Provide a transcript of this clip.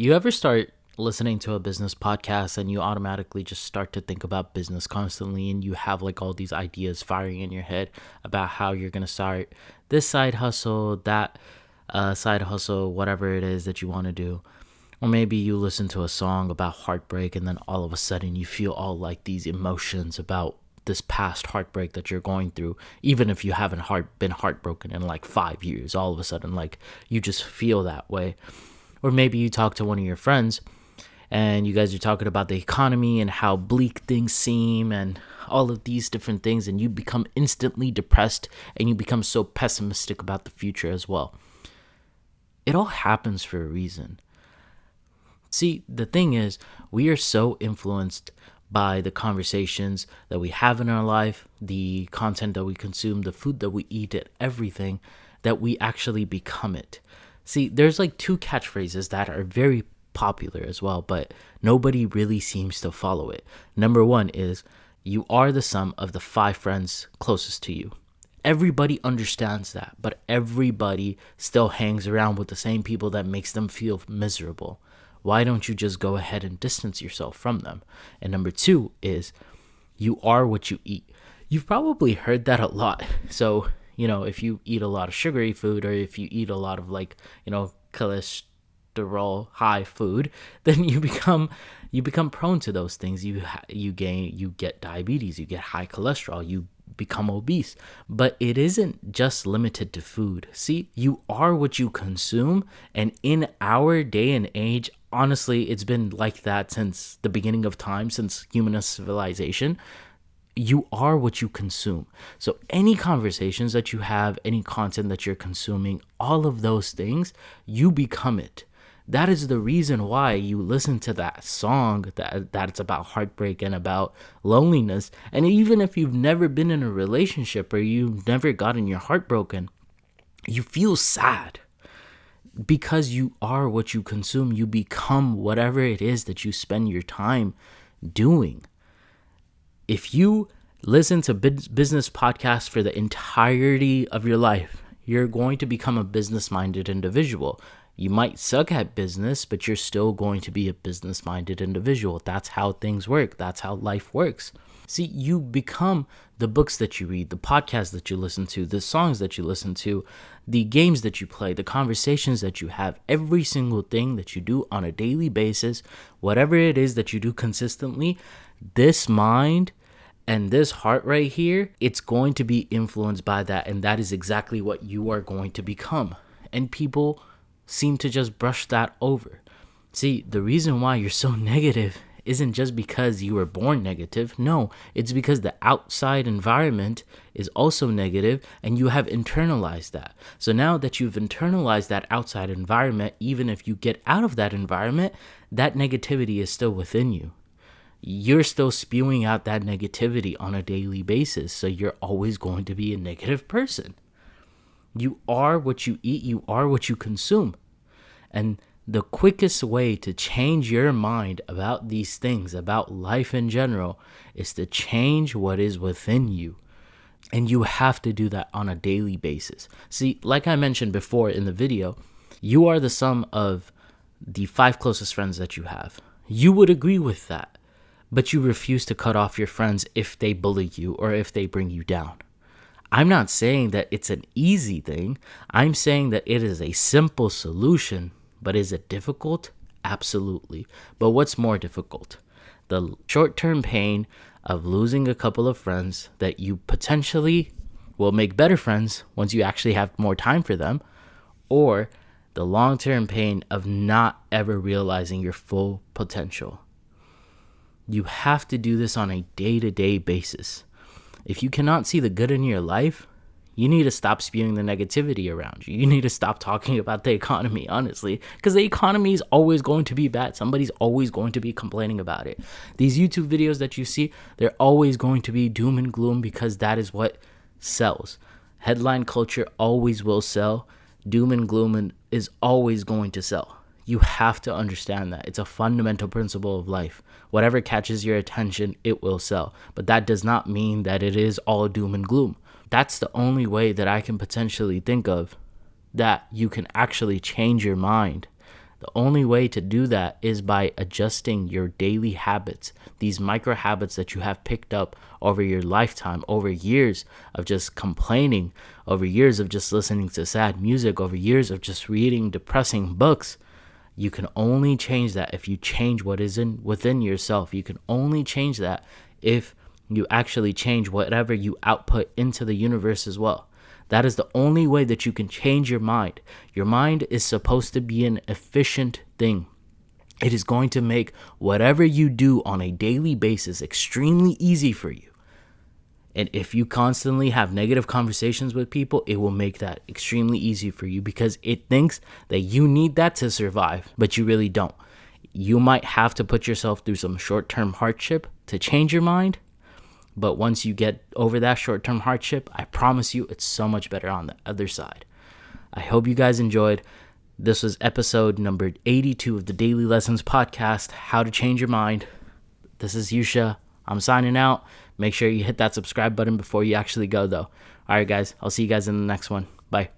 You ever start listening to a business podcast and you automatically just start to think about business constantly and you have like all these ideas firing in your head about how you're going to start this side hustle, that side hustle, whatever it is that you want to do. Or maybe you listen to a song about heartbreak and then all of a sudden you feel all like these emotions about this past heartbreak that you're going through, even if you haven't been heartbroken in like 5 years. All of a sudden, like, you just feel that way. Or maybe you talk to one of your friends and you guys are talking about the economy and how bleak things seem and all of these different things, and you become instantly depressed and you become so pessimistic about the future as well. It all happens for a reason. See, the thing is, we are so influenced by the conversations that we have in our life, the content that we consume, the food that we eat, and everything, that we actually become it. See, there's like two catchphrases that are very popular as well, but nobody really seems to follow it. Number one is, you are the sum of the 5 friends closest to you. Everybody understands that, but everybody still hangs around with the same people that makes them feel miserable. Why don't you just go ahead and distance yourself from them? And number 2 is, you are what you eat. You've probably heard that a lot. So, if you eat a lot of sugary food, or if you eat a lot of cholesterol high food, then you become prone to those things. You get diabetes, you get high cholesterol, you become obese. But it isn't just limited to food. See, you are what you consume, and in our day and age, honestly, it's been like that since the beginning of time, since human civilization. You are what you consume. So any conversations that you have, any content that you're consuming, all of those things, you become it. That is the reason why you listen to that song that's about heartbreak and about loneliness. And even if you've never been in a relationship or you've never gotten your heart broken, you feel sad. Because you are what you consume, you become whatever it is that you spend your time doing. If you listen to business podcasts for the entirety of your life, you're going to become a business-minded individual. You might suck at business, but you're still going to be a business-minded individual. That's how things work. That's how life works. See, you become the books that you read, the podcasts that you listen to, the songs that you listen to, the games that you play, the conversations that you have, every single thing that you do on a daily basis, whatever it is that you do consistently, this mind and this heart right here, it's going to be influenced by that. And that is exactly what you are going to become. And people seem to just brush that over. See, the reason why you're so negative isn't just because you were born negative. No, it's because the outside environment is also negative and you have internalized that. So now that you've internalized that outside environment, even if you get out of that environment, that negativity is still within you. You're still spewing out that negativity on a daily basis. So you're always going to be a negative person. You are what you eat, you are what you consume. And the quickest way to change your mind about these things, about life in general, is to change what is within you. And you have to do that on a daily basis. See, like I mentioned before in the video, you are the sum of the 5 closest friends that you have. You would agree with that, but you refuse to cut off your friends if they bully you or if they bring you down. I'm not saying that it's an easy thing. I'm saying that it is a simple solution. But is it difficult? Absolutely. But what's more difficult? The short-term pain of losing a couple of friends that you potentially will make better friends once you actually have more time for them, or the long-term pain of not ever realizing your full potential. You have to do this on a day-to-day basis. If you cannot see the good in your life, you need to stop spewing the negativity around you. You need to stop talking about the economy, honestly, because the economy is always going to be bad. Somebody's always going to be complaining about it. These YouTube videos that you see, they're always going to be doom and gloom because that is what sells. Headline culture always will sell. Doom and gloom is always going to sell. You have to understand that. It's a fundamental principle of life. Whatever catches your attention, it will sell. But that does not mean that it is all doom and gloom. That's the only way that I can potentially think of that you can actually change your mind The only way to do that is by adjusting your daily habits, these micro habits that you have picked up over your lifetime, over years of just complaining, over years of just listening to sad music, over years of just reading depressing books. You can only change that if you change what is within yourself. You can only change that if you actually change whatever you output into the universe as well. That is the only way that you can change your mind. Your mind is supposed to be an efficient thing. It is going to make whatever you do on a daily basis extremely easy for you. And if you constantly have negative conversations with people, it will make that extremely easy for you because it thinks that you need that to survive, but you really don't. You might have to put yourself through some short-term hardship to change your mind. But once you get over that short-term hardship, I promise you it's so much better on the other side. I hope you guys enjoyed. This was episode number 82 of the Daily Lessons Podcast, How to Change Your Mind. This is Yusha. I'm signing out. Make sure you hit that subscribe button before you actually go, though. All right, guys. I'll see you guys in the next one. Bye.